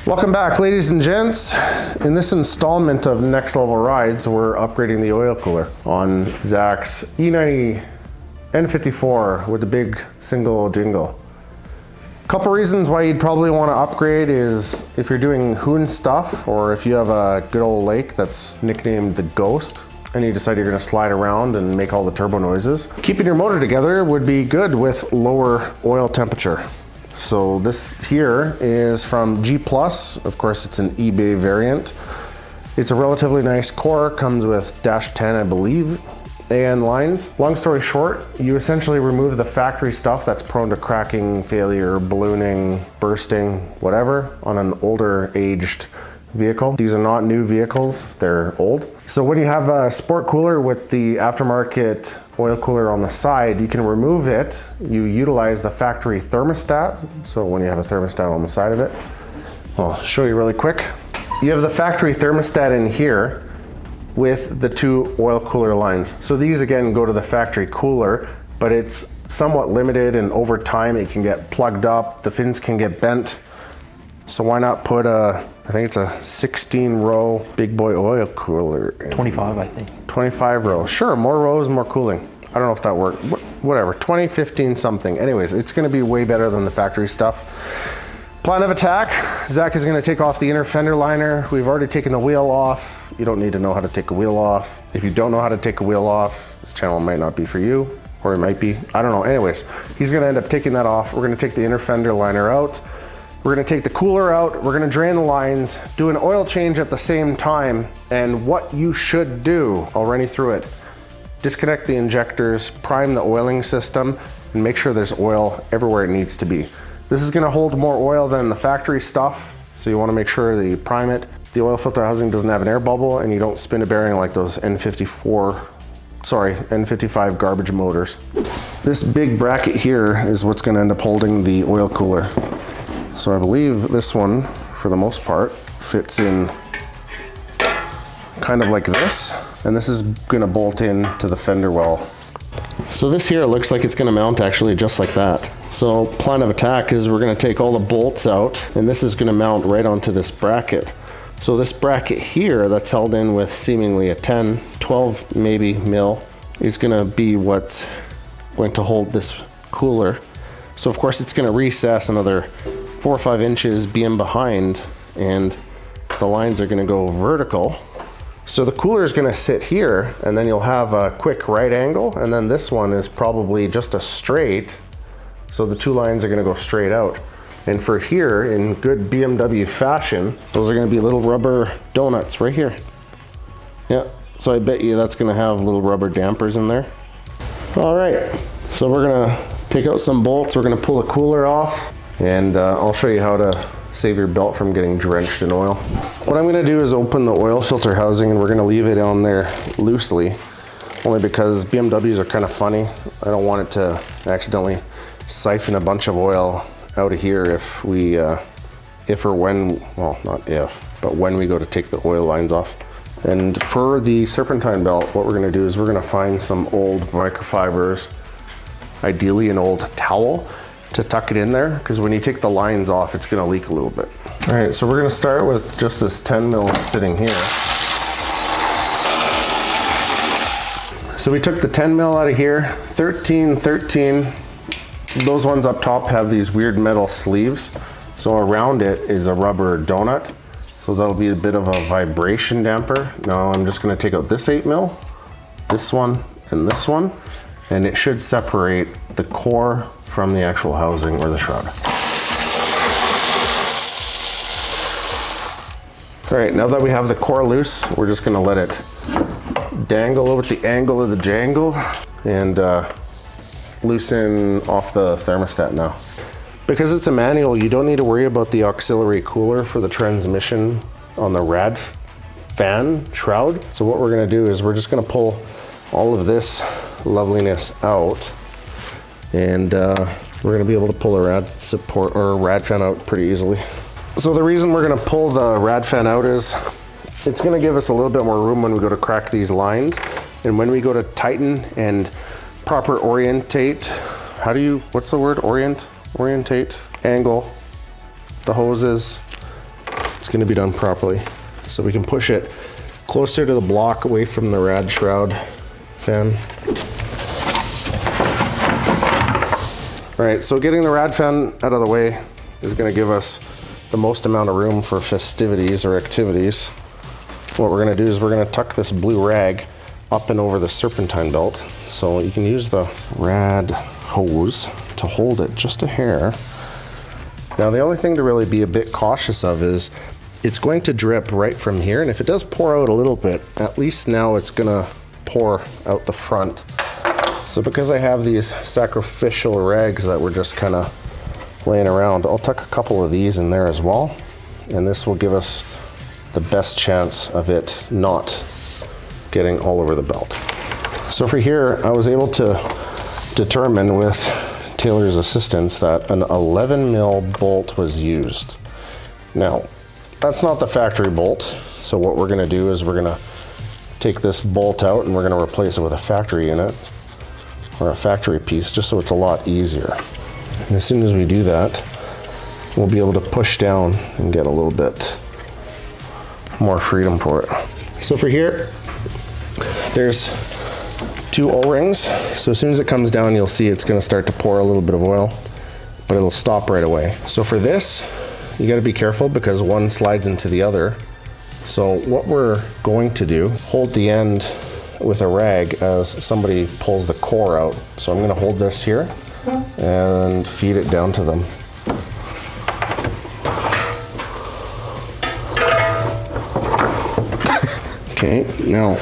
Welcome back, ladies and gents. In this installment of Next Level Rides, we're upgrading the oil cooler on Zach's N54 with the big single jingle. Couple reasons why you'd probably want to upgrade is if you're doing hoon stuff, or if you have a good old lake that's nicknamed the Ghost, and you decide you're going to slide around and make all the turbo noises. Keeping your motor together would be good with lower oil temperature. So this here is from G+. Of course, it's an eBay variant. It's a relatively nice core, comes with -10, I believe, AN lines. Long story short, you essentially remove the factory stuff that's prone to cracking, failure, ballooning, bursting, whatever, on an older aged vehicle. These are not new vehicles, they're old. So when you have a sport cooler with the aftermarket oil cooler on the side, you can remove it. You utilize the factory thermostat. So when you have a thermostat on the side of it, I'll show you really quick. You have the factory thermostat in here with the two oil cooler lines. So these again go to the factory cooler, but it's somewhat limited, and over time it can get plugged up, the fins can get bent. So why not put I think it's a 16 row big boy oil cooler. 25, I think. 25 rows. Sure, more rows, more cooling. I don't know if that worked. Whatever, 20, 15 something. Anyways, it's gonna be way better than the factory stuff. Plan of attack, Zach is gonna take off the inner fender liner. We've already taken the wheel off. You don't need to know how to take a wheel off. If you don't know how to take a wheel off, this channel might not be for you, or it might be, I don't know. Anyways, he's gonna end up taking that off. We're gonna take the inner fender liner out. We're gonna take the cooler out, we're gonna drain the lines, do an oil change at the same time, and what you should do, I'll run you through it. Disconnect the injectors, prime the oiling system, and make sure there's oil everywhere it needs to be. This is gonna hold more oil than the factory stuff, so you wanna make sure that you prime it. The oil filter housing doesn't have an air bubble, and you don't spin a bearing like those N55 garbage motors. This big bracket here is what's gonna end up holding the oil cooler. So I believe this one, for the most part, fits in kind of like this, and this is gonna bolt in to the fender well. So this here looks like it's gonna mount actually just like that. So plan of attack is we're gonna take all the bolts out, and this is gonna mount right onto this bracket. So this bracket here that's held in with seemingly a 10, 12 maybe mil is gonna be what's going to hold this cooler. So of course it's gonna recess another 4 or 5 inches being behind, and the lines are gonna go vertical. So the cooler is gonna sit here, and then you'll have a quick right angle, and then this one is probably just a straight, so the two lines are gonna go straight out. And for here, in good BMW fashion, those are gonna be little rubber donuts right here. Yeah, so I bet you that's gonna have little rubber dampers in there. All right, so we're gonna take out some bolts, we're gonna pull the cooler off, and I'll show you how to save your belt from getting drenched in oil. What I'm gonna do is open the oil filter housing, and we're gonna leave it on there loosely, only because BMWs are kind of funny. I don't want it to accidentally siphon a bunch of oil out of here if we, if or when, well, not if, but when we go to take the oil lines off. And for the serpentine belt, what we're gonna do is we're gonna find some old microfibers, ideally an old towel, to tuck it in there, because when you take the lines off, it's gonna leak a little bit. All right, so we're gonna start with just this 10 mil sitting here. So we took the 10 mil out of here, 13. Those ones up top have these weird metal sleeves. So around it is a rubber donut. So that'll be a bit of a vibration damper. Now I'm just gonna take out this 8 mil, this one, and this one, and it should separate the core from the actual housing or the shroud. All right, now that we have the core loose, we're just gonna let it dangle with the angle of the jangle and loosen off the thermostat now. Because it's a manual, you don't need to worry about the auxiliary cooler for the transmission on the rad fan shroud. So what we're gonna do is we're just gonna pull all of this loveliness out, and we're gonna be able to pull the rad support or rad fan out pretty easily. So the reason we're gonna pull the rad fan out is it's gonna give us a little bit more room when we go to crack these lines, and when we go to tighten and proper orientate, what's the word, orientate, angle the hoses it's gonna be done properly. So we can push it closer to the block, away from the rad shroud fan. All right, so getting the rad fan out of the way is gonna give us the most amount of room for festivities or activities. What we're gonna do is we're gonna tuck this blue rag up and over the serpentine belt. So you can use the rad hose to hold it just a hair. Now the only thing to really be a bit cautious of is it's going to drip right from here, and if it does pour out a little bit, at least now it's gonna pour out the front. So because I have these sacrificial rags that were just kind of laying around, I'll tuck a couple of these in there as well, and this will give us the best chance of it not getting all over the belt. So for here, I was able to determine with Taylor's assistance that an 11 mil bolt was used. Now, that's not the factory bolt, so what we're gonna do is we're gonna take this bolt out and we're gonna replace it with a factory unit or a factory piece, just so it's a lot easier. And as soon as we do that, we'll be able to push down and get a little bit more freedom for it. So for here, there's 2 O-rings. So as soon as it comes down, you'll see it's gonna start to pour a little bit of oil, but it'll stop right away. So for this, you gotta be careful because one slides into the other. So what we're going to do, hold the end with a rag as somebody pulls the core out. So I'm gonna hold this here and feed it down to them. Okay, now,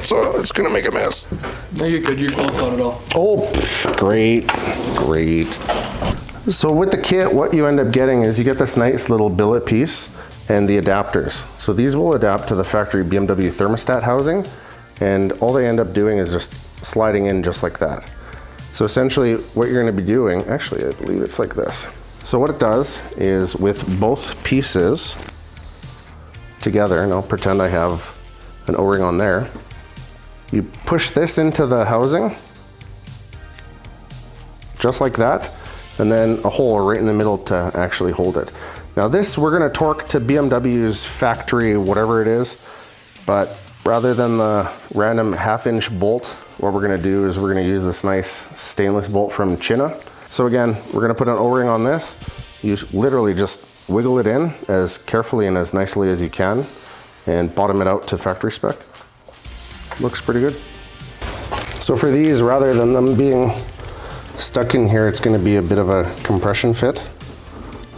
so it's gonna make a mess. No, you're good, your glove got it all. Oh, great, great. So with the kit, what you end up getting is you get this nice little billet piece and the adapters. So these will adapt to the factory BMW thermostat housing, and all they end up doing is just sliding in just like that. So essentially what you're gonna be doing, actually I believe it's like this. So what it does is with both pieces together, and I'll pretend I have an O-ring on there, you push this into the housing, just like that, and then a hole right in the middle to actually hold it. Now this, we're gonna torque to BMW's factory, whatever it is, but rather than the random 1/2 inch bolt, what we're gonna do is we're gonna use this nice stainless bolt from China. So again, we're gonna put an O-ring on this. You literally just wiggle it in as carefully and as nicely as you can and bottom it out to factory spec. Looks pretty good. So for these, rather than them being stuck in here, it's gonna be a bit of a compression fit.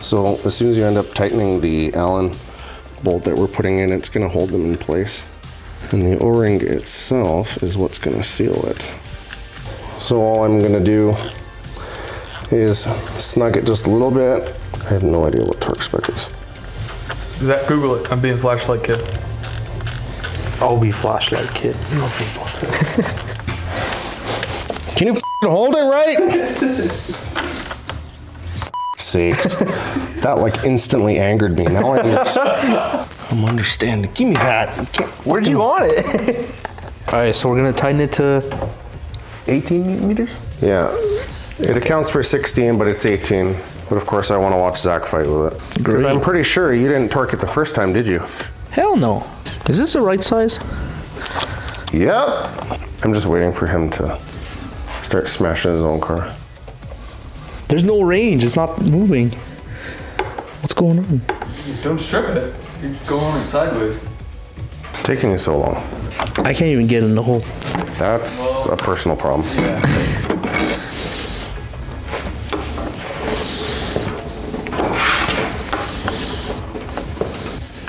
So as soon as you end up tightening the Allen bolt that we're putting in, it's gonna hold them in place. And the O-ring itself is what's gonna seal it. So all I'm gonna do is snug it just a little bit. I have no idea what torque spec is. Zach, Google it. I'm being flashlight kid. I'll be flashlight kid. Can you hold it right? Sakes. That like instantly angered me. Now I'm understanding. Give me that. You can't. Where'd you want it? All right, so we're gonna tighten it to 18 millimeters? Yeah. It accounts for 16, but it's 18. But of course I want to watch Zach fight with it. Because I'm pretty sure you didn't torque it the first time, did you? Hell no. Is this the right size? Yep. I'm just waiting for him to start smashing his own car. There's no range, it's not moving. What's going on? Don't strip it. You're going it sideways. It's taking you so long. I can't even get in the hole. That's a personal problem. Yeah.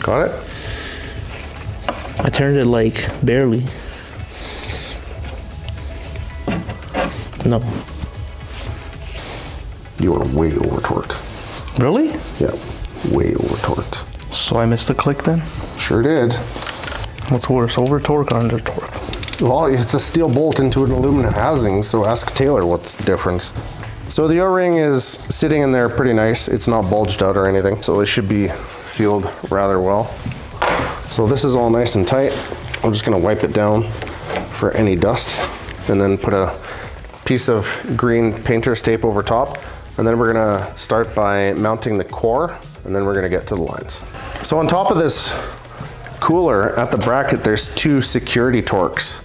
Got it? I turned it like barely. No. You are way over torqued. Really? Yeah, way over torqued. So I missed a click then? Sure did. What's worse, over torque or under torque? Well, it's a steel bolt into an aluminum housing, so ask Taylor what's the difference. So the O-ring is sitting in there pretty nice. It's not bulged out or anything, so it should be sealed rather well. So this is all nice and tight. I'm just gonna wipe it down for any dust and then put a piece of green painter's tape over top. And then we're gonna start by mounting the core, and then we're gonna get to the lines. So on top of this cooler at the bracket, there's two security torques.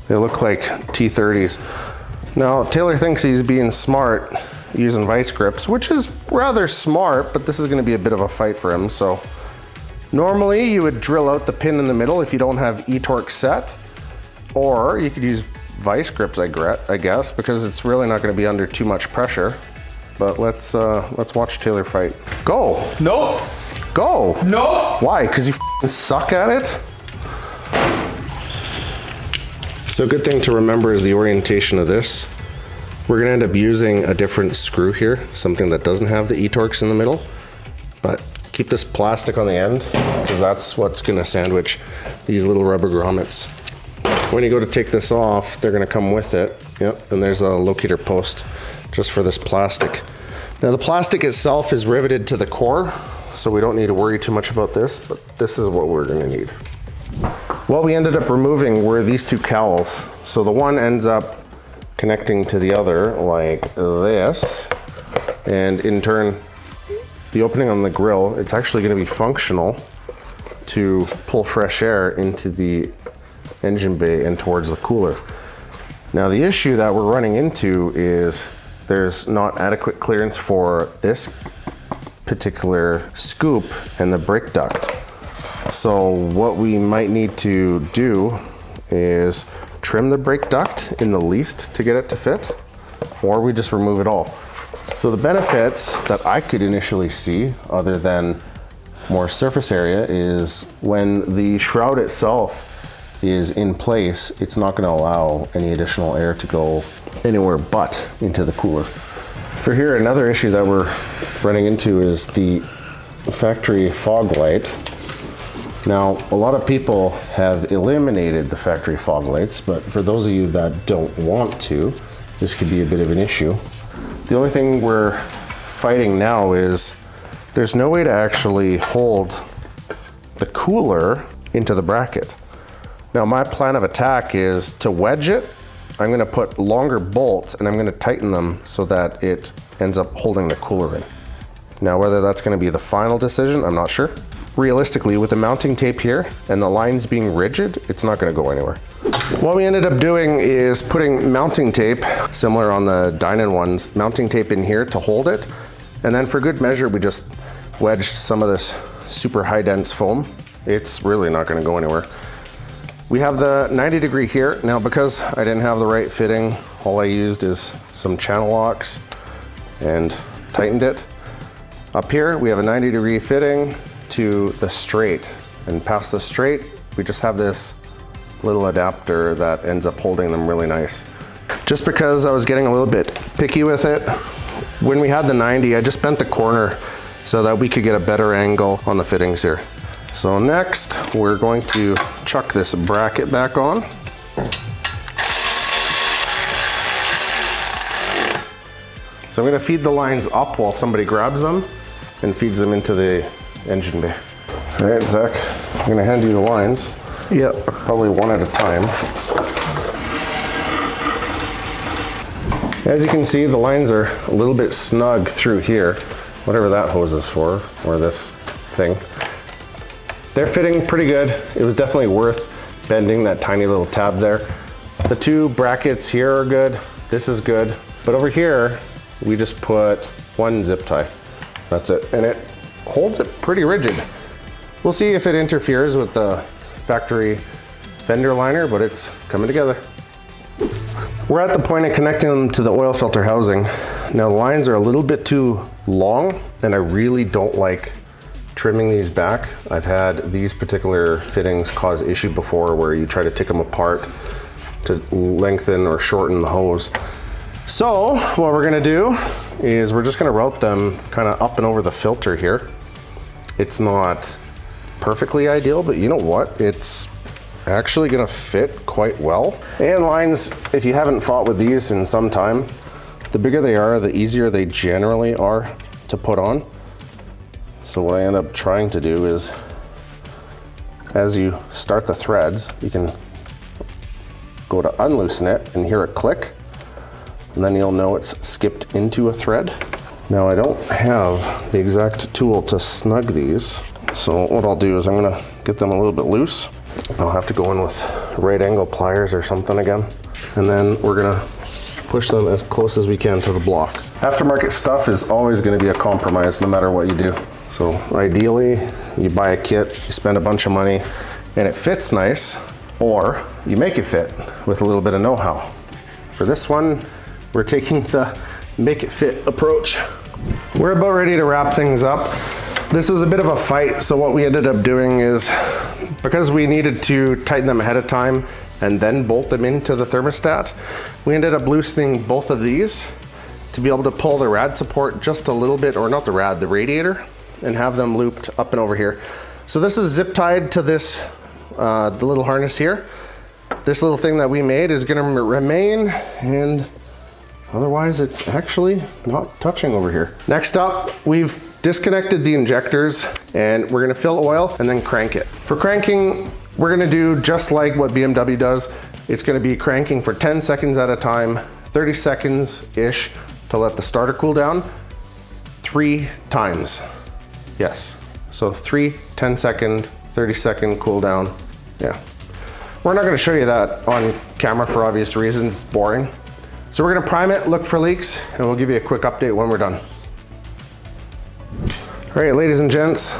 They look like T30s. Now, Taylor thinks he's being smart using vice grips, which is rather smart, but this is gonna be a bit of a fight for him. So normally you would drill out the pin in the middle if you don't have E-torque set, or you could use vice grips, I guess, because it's really not gonna be under too much pressure. But let's watch Taylor fight. Go. No. Go. No. Why? Because you f***ing suck at it? So a good thing to remember is the orientation of this. We're gonna end up using a different screw here, something that doesn't have the E-torques in the middle, but keep this plastic on the end because that's what's gonna sandwich these little rubber grommets. When you go to take this off, they're gonna come with it. Yep, and there's a locator post just for this plastic. Now the plastic itself is riveted to the core, so we don't need to worry too much about this, but this is what we're gonna need. What we ended up removing were these two cowls. So the one ends up connecting to the other like this, and in turn, the opening on the grill, it's actually gonna be functional to pull fresh air into the engine bay and towards the cooler. Now the issue that we're running into is there's not adequate clearance for this particular scoop and the brake duct. So what we might need to do is trim the brake duct in the least to get it to fit, or we just remove it all. So the benefits that I could initially see, other than more surface area, is when the shroud itself is in place, it's not going to allow any additional air to go anywhere but into the cooler. For here, another issue that we're running into is the factory fog light. Now, a lot of people have eliminated the factory fog lights, but for those of you that don't want to, this could be a bit of an issue. The only thing we're fighting now is there's no way to actually hold the cooler into the bracket. Now, my plan of attack is to wedge it. I'm gonna put longer bolts and I'm gonna tighten them so that it ends up holding the cooler in. Now, whether that's gonna be the final decision, I'm not sure. Realistically, with the mounting tape here and the lines being rigid, it's not gonna go anywhere. What we ended up doing is putting mounting tape, similar on the Dynan ones, mounting tape in here to hold it. And then for good measure, we just wedged some of this super high dense foam. It's really not gonna go anywhere. We have the 90 degree here. Now, because I didn't have the right fitting, all I used is some channel locks and tightened it. Up here, we have a 90 degree fitting to the straight, and past the straight, we just have this little adapter that ends up holding them really nice. Just because I was getting a little bit picky with it, when we had the 90, I just bent the corner so that we could get a better angle on the fittings here. So next, we're going to chuck this bracket back on. So I'm gonna feed the lines up while somebody grabs them and feeds them into the engine bay. All right, Zach, I'm gonna hand you the lines. Yep. Probably one at a time. As you can see, the lines are a little bit snug through here, whatever that hose is for, or this thing. They're fitting pretty good. It was definitely worth bending that tiny little tab there. The two brackets here are good. This is good. But over here, we just put one zip tie. That's it. And it holds it pretty rigid. We'll see if it interferes with the factory fender liner, but it's coming together. We're at the point of connecting them to the oil filter housing. Now the lines are a little bit too long, and I really don't like trimming these back. I've had these particular fittings cause issue before where you try to take them apart to lengthen or shorten the hose. So what we're gonna do is we're just gonna route them kind of up and over the filter here. It's not perfectly ideal, but you know what? It's actually gonna fit quite well. And lines, if you haven't fought with these in some time, the bigger they are, the easier they generally are to put on. So what I end up trying to do is, as you start the threads, you can go to unloosen it and hear a click, and then you'll know it's skipped into a thread. Now I don't have the exact tool to snug these, So what I'll do is I'm gonna get them a little bit loose. I'll have to go in with right angle pliers or something again. And then we're gonna push them as close as we can to the block. Aftermarket stuff is always gonna be a compromise no matter what you do. So ideally, you buy a kit, you spend a bunch of money, and it fits nice, or you make it fit with a little bit of know-how. For this one, we're taking the make it fit approach. We're about ready to wrap things up. This was a bit of a fight, so what we ended up doing is, because we needed to tighten them ahead of time and then bolt them into the thermostat, we ended up loosening both of these to be able to pull the rad support just a little bit, or not the rad, the radiator, and have them looped up and over here. So this is zip tied to this, the little harness here. This little thing that we made is gonna remain, and otherwise it's actually not touching over here. Next up, we've disconnected the injectors and we're gonna fill oil and then crank it. For cranking, we're gonna do just like what BMW does. It's gonna be cranking for 10 seconds at a time, 30 seconds-ish to let the starter cool down, 3 times. Yes, so 3 10-second, 30-second cool down, yeah. We're not gonna show you that on camera for obvious reasons, it's boring. So we're gonna prime it, look for leaks, and we'll give you a quick update when we're done. All right, ladies and gents,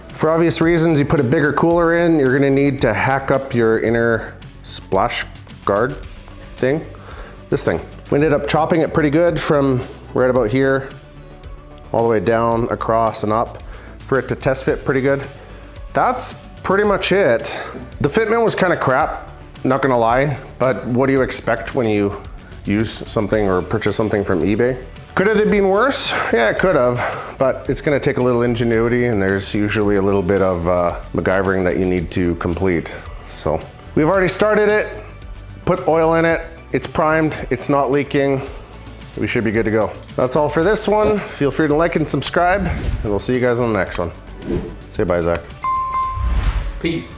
for obvious reasons, you put a bigger cooler in, you're gonna need to hack up your inner splash guard thing, this thing. We ended up chopping it pretty good from right about here, all the way down, across, and up, for it to test fit pretty good. That's pretty much it. The fitment was kind of crap, not gonna lie, but what do you expect when you use something or purchase something from eBay? Could it have been worse? Yeah, it could have, but it's gonna take a little ingenuity, and there's usually a little bit of MacGyvering that you need to complete. So we've already started it, put oil in it, it's primed, it's not leaking. We should be good to go. That's all for this one. Feel free to like and subscribe, and we'll see you guys on the next one. Say bye, Zach. Peace.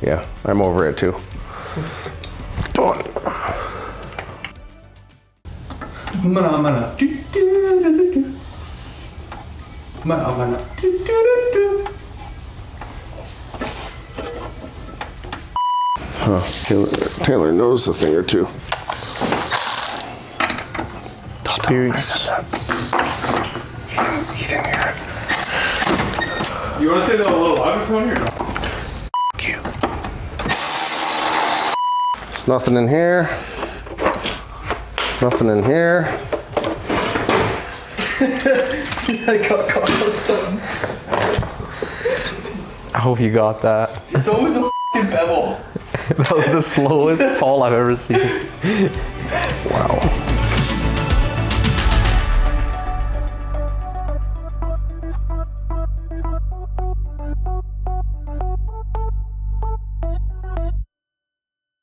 Yeah, I'm over it too. Done. Mana mana. Do, do, do, do, do. Mana mana. Do, do, do, do. Huh. Taylor knows a thing or two. Experience. He didn't hear it. You want to say that a little louder, Tony, or not? You. There's nothing in here. Nothing in here. I got caught on something. I hope you got that. It's always a f***ing pebble. That was the slowest fall I've ever seen. Wow.